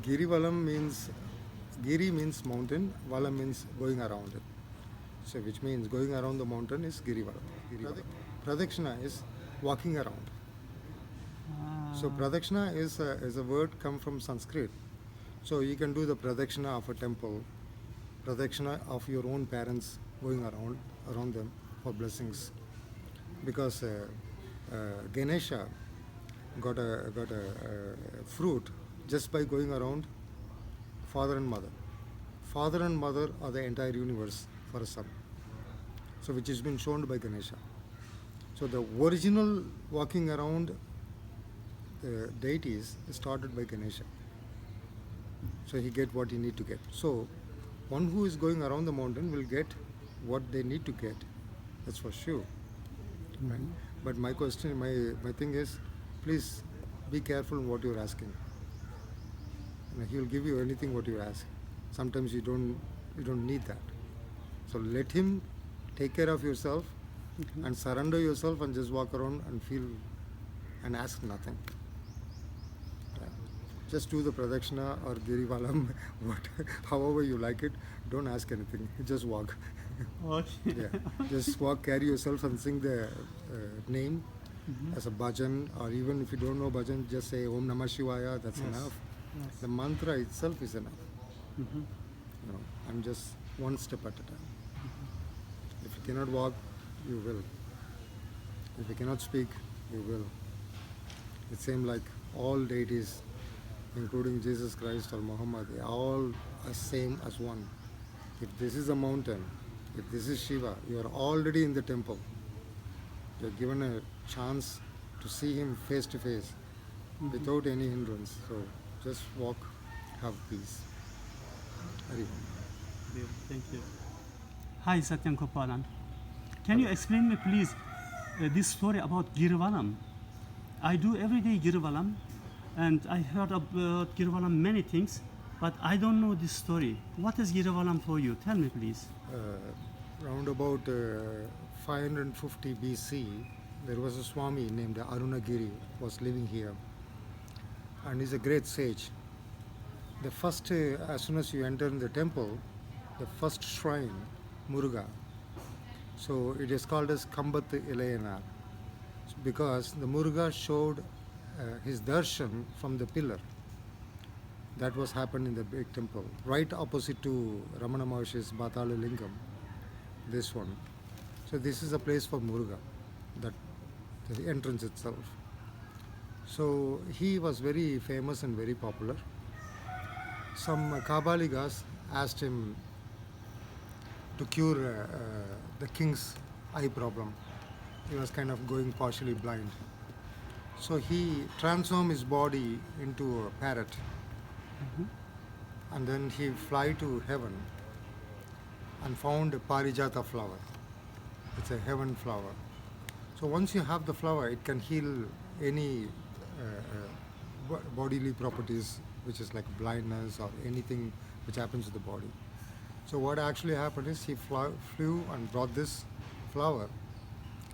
Girivalam means, Giri means mountain, Valam means going around it. So which means going around the mountain is Girivalam. Pradakshina is walking around. So Pradakshina is a word come from Sanskrit. So you can do the Pradakshina of a temple, Pradakshina of your own parents going around them for blessings. Because Ganesha got a fruit just by going around father and mother. Father and mother are the entire universe for a son. So which has been shown by Ganesha. So the original walking around the deities is started by Ganesha. So he get what he need to get. So one who is going around the mountain will get what they need to get. That's for sure. Right? But my question, my thing is, please be careful what you're asking. He will give you anything what you ask. Sometimes you don't need that. So let him take care of yourself and surrender yourself and just walk around and feel and ask nothing. Yeah. Just do the Pradakshina or Girivalam, however you like it. Don't ask anything. Just walk. Okay. Yeah. Just walk, carry yourself and sing the name as a bhajan, or even if you don't know bhajan, just say Om Namah Shivaya, that's enough. Yes. The mantra itself is enough. I'm just one step at a time. If you cannot walk, you will. If you cannot speak, you will. It's same like all deities, including Jesus Christ or Muhammad, they all are same as one. If this is a mountain, if this is Shiva, you are already in the temple. You are given a chance to see him face to face without any hindrance. So just walk, have peace. Hari Om. Thank you. Hi, Sathyan Gopalan. Can you explain me, please, this story about Girivalam? I do everyday Girivalam, and I heard about Girivalam many things, but I don't know this story. What is Girivalam for you? Tell me, please. Round about 550 BC, there was a Swami named Arunagiri was living here, and he's a great sage. The first, as soon as you enter in the temple, the first shrine, Muruga. So it is called as Kambat Ilayanar, because the Muruga showed his darshan from the pillar. That was happened in the big temple, right opposite to Ramana Maharshi's Batala Lingam, this one. So this is a place for Muruga, that the entrance itself. So he was very famous and very popular. Some Kabaligas asked him to cure the king's eye problem. He was kind of going partially blind. So he transformed his body into a parrot. And then he fly to heaven and found a Parijata flower. It's a heaven flower. So once you have the flower, it can heal any bodily properties, which is like blindness or anything which happens to the body. So what actually happened is he flew and brought this flower.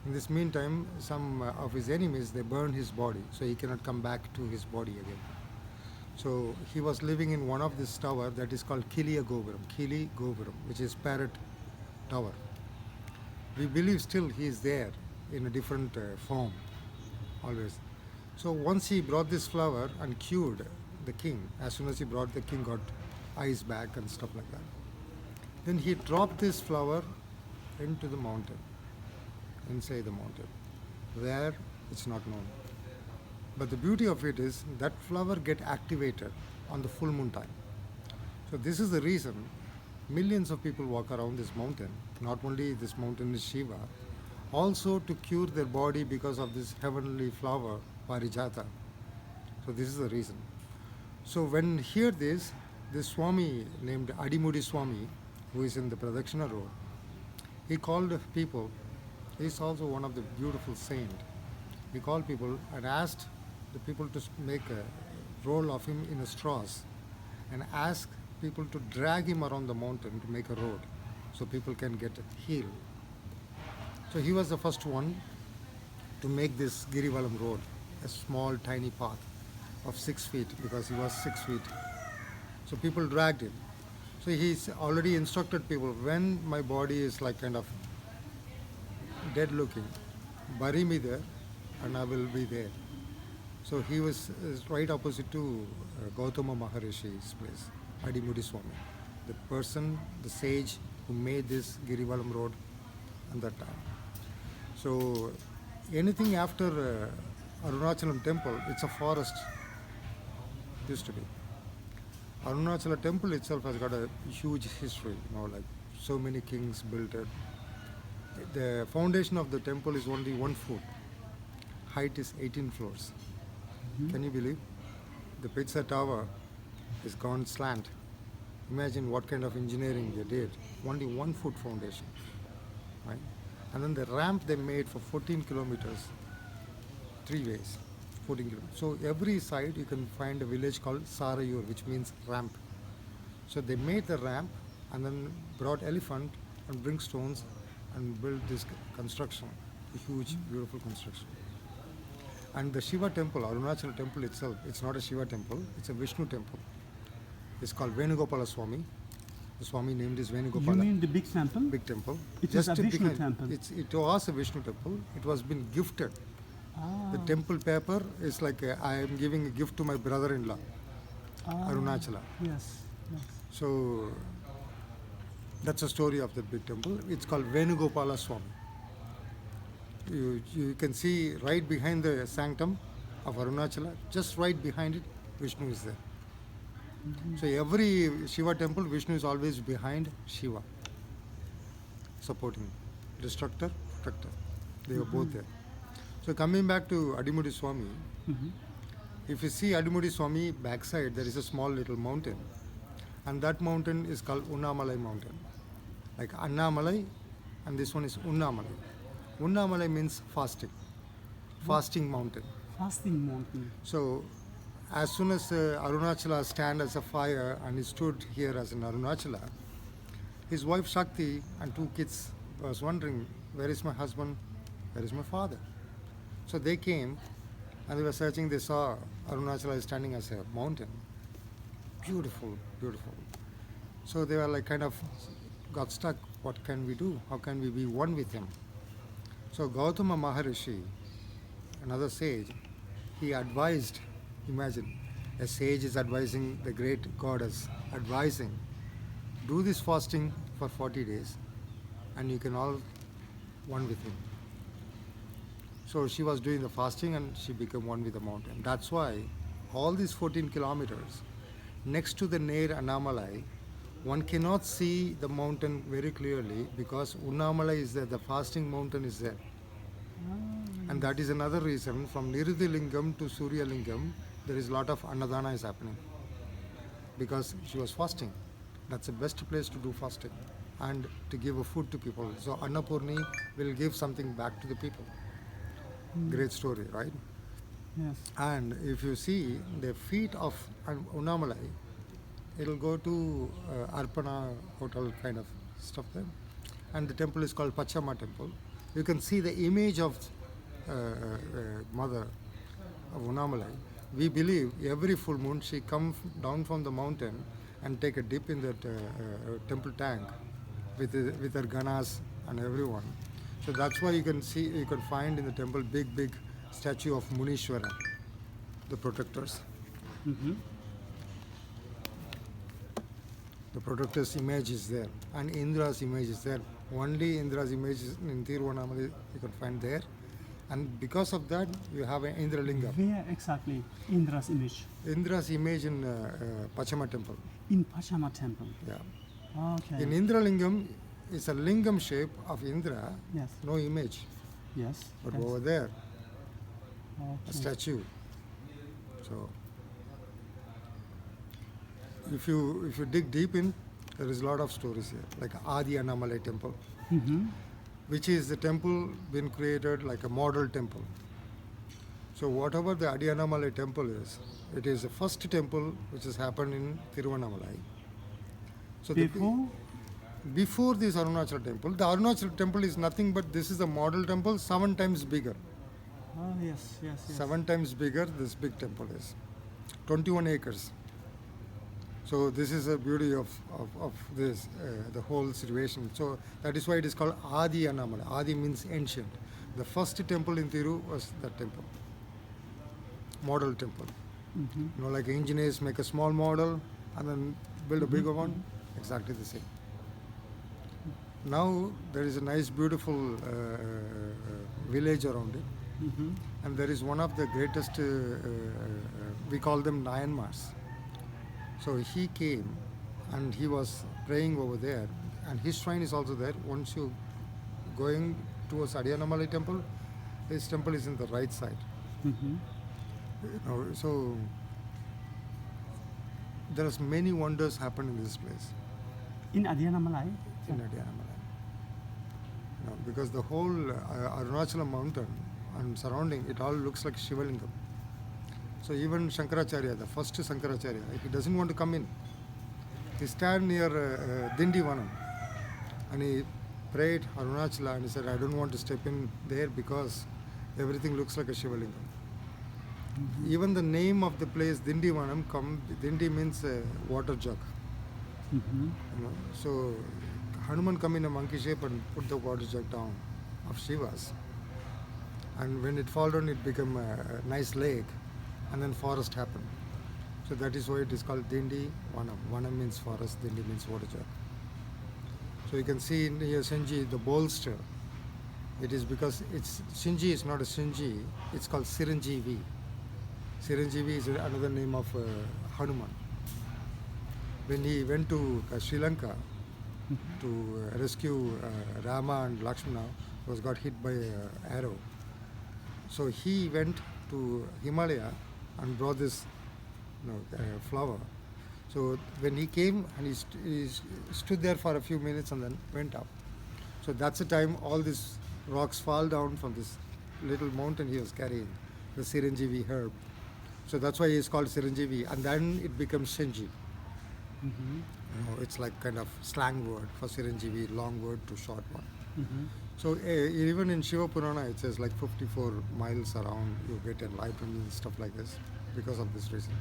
In this meantime, some of his enemies, they burned his body, so he cannot come back to his body again. So he was living in one of this tower that is called Kili Gopuram, which is parrot tower. We believe still he is there in a different form, always. So once he brought this flower and cured the king, as soon as he brought, the king got eyes back and stuff like that. Then he dropped this flower into the mountain, inside the mountain, where it's not known. But the beauty of it is that flower get activated on the full moon time. So this is the reason millions of people walk around this mountain. Not only this mountain is Shiva, also to cure their body because of this heavenly flower, Parijata. So this is the reason. So when hear this Swami named Adimudi Swami, who is in the Pradakshina road, he called people. He's also one of the beautiful saint. He called people and asked the people to make a roll of him in a straws and ask people to drag him around the mountain to make a road so people can get healed. So he was the first one to make this Girivalam road, a small tiny path of 6 feet, because he was 6 feet So people dragged him. So he's already instructed people, when my body is like kind of dead looking, bury me there and I will be there. So he was right opposite to Gautama Maharishi's place, Adimudi Swami, the person, the sage who made this Girivalam road at that time. So anything after Arunachalam temple, it's a forest, used to be. Arunachala temple itself has got a huge history, like so many kings built it. The foundation of the temple is only 1 foot. Height is 18 floors. Can you believe? The Pizza Tower is gone slant. Imagine what kind of engineering they did. Only 1 foot foundation, right? And then the ramp they made for 14 kilometers, 3 ways, 14 kilometers. So every side you can find a village called Sarayur, which means ramp. So they made the ramp and then brought elephant and bring stones and built this construction, a huge, beautiful construction. And the Shiva temple, Arunachala temple itself, it's not a Shiva temple, it's a Vishnu temple. It's called Venugopala Swami. The Swami named is Venugopala. You mean the big temple? Big temple. It is a Vishnu temple. It was a Vishnu temple. It was been gifted. The temple paper is like I am giving a gift to my brother-in-law, Arunachala. Yes, yes. So that's the story of the big temple. It's called Venugopala Swami. You can see right behind the sanctum of Arunachala, just right behind it, Vishnu is there. So every Shiva temple, Vishnu is always behind Shiva, supporting destructor, protector. They were both there. So coming back to Adimudi Swami, if you see Adimudi Swami backside, there is a small little mountain, and that mountain is called Annamalai mountain. Like Annamalai, and this one is Annamalai. Annamalai means fasting, fasting mountain. Fasting mountain. So as soon as Arunachala stand as a fire and he stood here as an Arunachala, his wife Shakti and 2 kids was wondering, where is my husband, where is my father? So they came and they were searching, they saw Arunachala is standing as a mountain. Beautiful, beautiful. So they were like kind of got stuck, what can we do? How can we be one with him? So Gautama Maharishi, another sage, he advised, imagine, a sage is advising the great goddess, advising, do this fasting for 40 days and you can all one with him. So she was doing the fasting and she became one with the mountain. That's why all these 14 kilometers next to the near Annamalai, one cannot see the mountain very clearly because Annamalai is there, the fasting mountain is there. And that is another reason from Nirudhi Lingam to Surya Lingam, there is a lot of Annadana is happening because she was fasting. That's the best place to do fasting and to give a food to people. So Annapurni will give something back to the people. Great story, right? Yes. And if you see the feet of Annamalai, it'll go to Arpana hotel kind of stuff there. And the temple is called Pachama temple. You can see the image of mother of Annamalai. We believe every full moon she comes down from the mountain and take a dip in that temple tank with her ganas and everyone. So that's why you can find in the temple big statue of Munishwara, the protectors. The protector's image is there and Indra's image is there. Only Indra's image is in Tiruvannamalai you can find there. And because of that, you have an Indra Lingam. Where exactly Indra's image? Indra's image in Pachama temple. In Pachama temple. Yeah. Okay. In Indra Lingam, it's a lingam shape of Indra, Yes. no image. Yes. But yes. over there, Okay. a statue. So if you dig deep in, there is a lot of stories here, like Adi Annamalai temple, which is the temple been created like a model temple. So whatever the Adi Annamalai temple is, it is the first temple which has happened in Tiruvannamalai. So before this Arunachala temple, the Arunachala temple is nothing but this is a model temple 7 times bigger. Oh, yes, yes, yes. 7 times bigger this big temple is. 21 acres. So this is the beauty of this, the whole situation. So that is why it is called Adi Annamalai. Adi means ancient. The first temple in Thiru was that temple, model temple. You know, like engineers make a small model and then build a bigger one, exactly the same. Now there is a nice, beautiful village around it, and there is one of the greatest. We call them Nayanmars. So he came, and he was praying over there, and his shrine is also there. Once you going towards Annamalai temple, his temple is in the right side. You know, so there is many wonders happen in this place, In Annamalai? in Annamalai. You know, because the whole Arunachala Mountain and surrounding, it all looks like Shivalingam. So even Shankaracharya, the first Shankaracharya, he doesn't want to come in. He stand near Dindivanam and he prayed Arunachala and he said, I don't want to step in there because everything looks like a Shivalingam. Even the name of the place Dindivanam, Dindi means water jug. You know, so Hanuman come in a monkey shape and put the water jug down of Shiva's. And when it fall down, it became a nice lake, and then forest happened. So that is why it is called Dindi Vanam. Vanam means forest, Dindi means water jug. So you can see in here Shinji, the bolster. It is because it's Shinji is not a Shinji, it's called Siranjeevi. Siranjeevi is another name of Hanuman. When he went to Sri Lanka to rescue Rama and Lakshmana, was got hit by an arrow. So he went to Himalaya and brought this flower. So when he came and he stood there for a few minutes and then went up. So that's the time all these rocks fall down from this little mountain he was carrying, the Siranjeevi herb. So that's why it's called Siranjeevi, and then it becomes Shinji. You know, it's like kind of slang word for Siranjeevi, long word to short one. So even in Shiva Purana, it says like 54 miles around you get enlightenment and stuff like this because of this reason.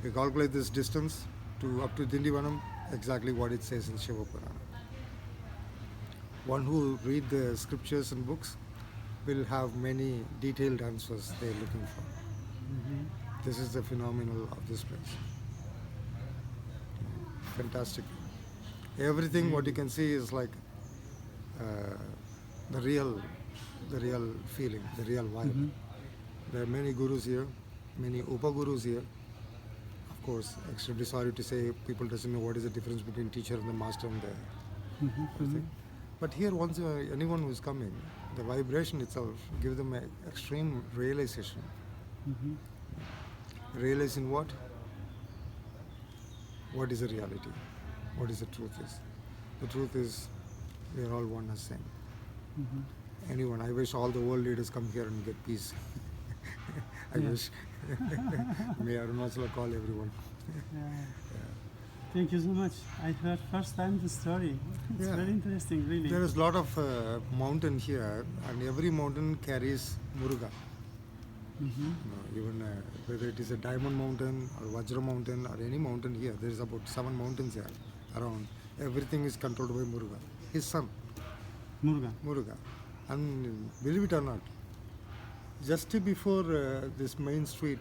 You calculate this distance to up to Dindivanam, exactly what it says in Shiva Purana. One who read the scriptures and books will have many detailed answers they're looking for. This is the phenomenal of this place. Fantastic. Everything what you can see is like the real feeling, the real vibe. There are many gurus here, many upagurus here. Of course, extremely sorry to say, people doesn't know what is the difference between teacher and the master and the everything. But here, once anyone who is coming, the vibration itself give them an extreme realization. Realizing what? What is the reality? What is the truth is? The truth is, we are all one as same. Anyone, I wish all the world leaders come here and get peace. I wish. May Arunachala call everyone. Thank you so much. I heard first time the story. It's very interesting, really. There is a lot of mountain here, and every mountain carries Muruga. You know, even whether it is a diamond mountain or Vajra mountain or any mountain here, there is about 7 mountains here around. Everything is controlled by Muruga, his son. Muruga. And believe it or not, just before this main street,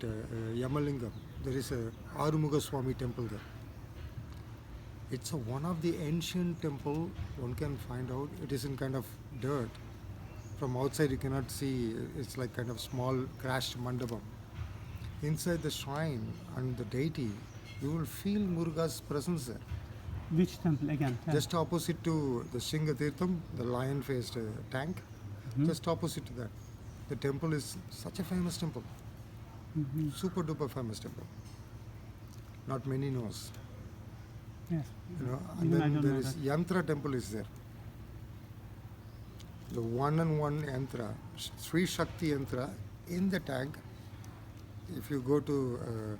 Yamalingam, there is a Arumuga Swami temple there. It's one of the ancient temple one can find out. It is in kind of dirt. From outside you cannot see, it's like kind of small crashed mandapam. Inside the shrine and the deity, you will feel Muruga's presence there. Which temple again? Just opposite to the Shinga Tirtham, the lion-faced tank, just opposite to that. The temple is such a famous temple, super duper famous temple. Not many knows. Yes. You know, and Even I then don't there know is that. Yantra temple is there. The one and one Yantra, Sri Shakti Yantra in the tank. If you go to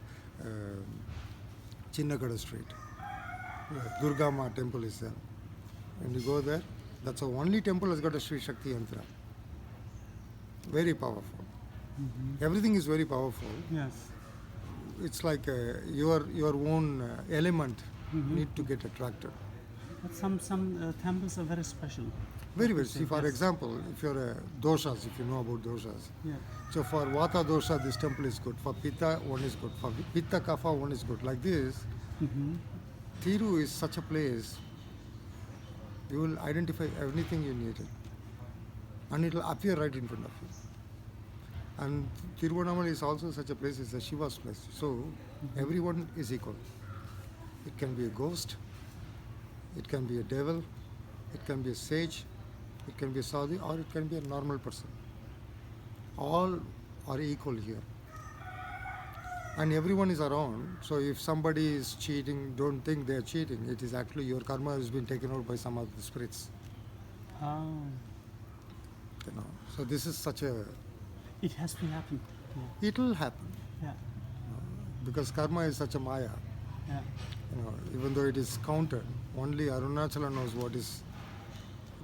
Chinnakada Street, Durga Ma temple is there. When you go there, that's the only temple has got a Sri Shakti Yantra. Very powerful. Everything is very powerful. Yes. it's like your own element need to get attracted. But some temples are very special. Very Like well. you See, said, for yes. example, if you're a doshas, if you know about doshas. Yeah. So for Vata dosha, this temple is good. For Pitta, one is good. For Pitta Kapha, one is good. Like this, Thiru is such a place, you will identify everything you needed. And it will appear right in front of you. And Tiruvannamalai is also such a place, it's a Shiva's place. So everyone is equal. It can be a ghost, it can be a devil, it can be a sage, it can be a sadhu, or it can be a normal person. All are equal here. And everyone is around, so if somebody is cheating, don't think they are cheating. It is actually your karma has been taken out by some of the spirits. Oh, You know. So this is such a, it has to happen. Yeah. it will happen. Yeah. Because karma is such a maya. Yeah. You know, even though it is counted, only Arunachala knows what is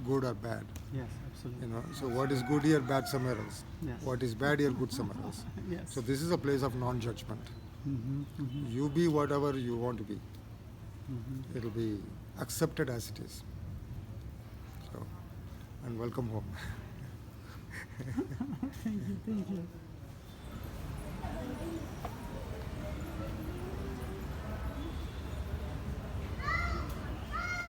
good or bad. Yes, absolutely. You know, so what is good here, bad somewhere else. Yes. What is bad here, good somewhere else. Yes. So this is a place of non-judgment. You be whatever you want to be. It'll be accepted as it is. So, and welcome home. Thank you. Thank you.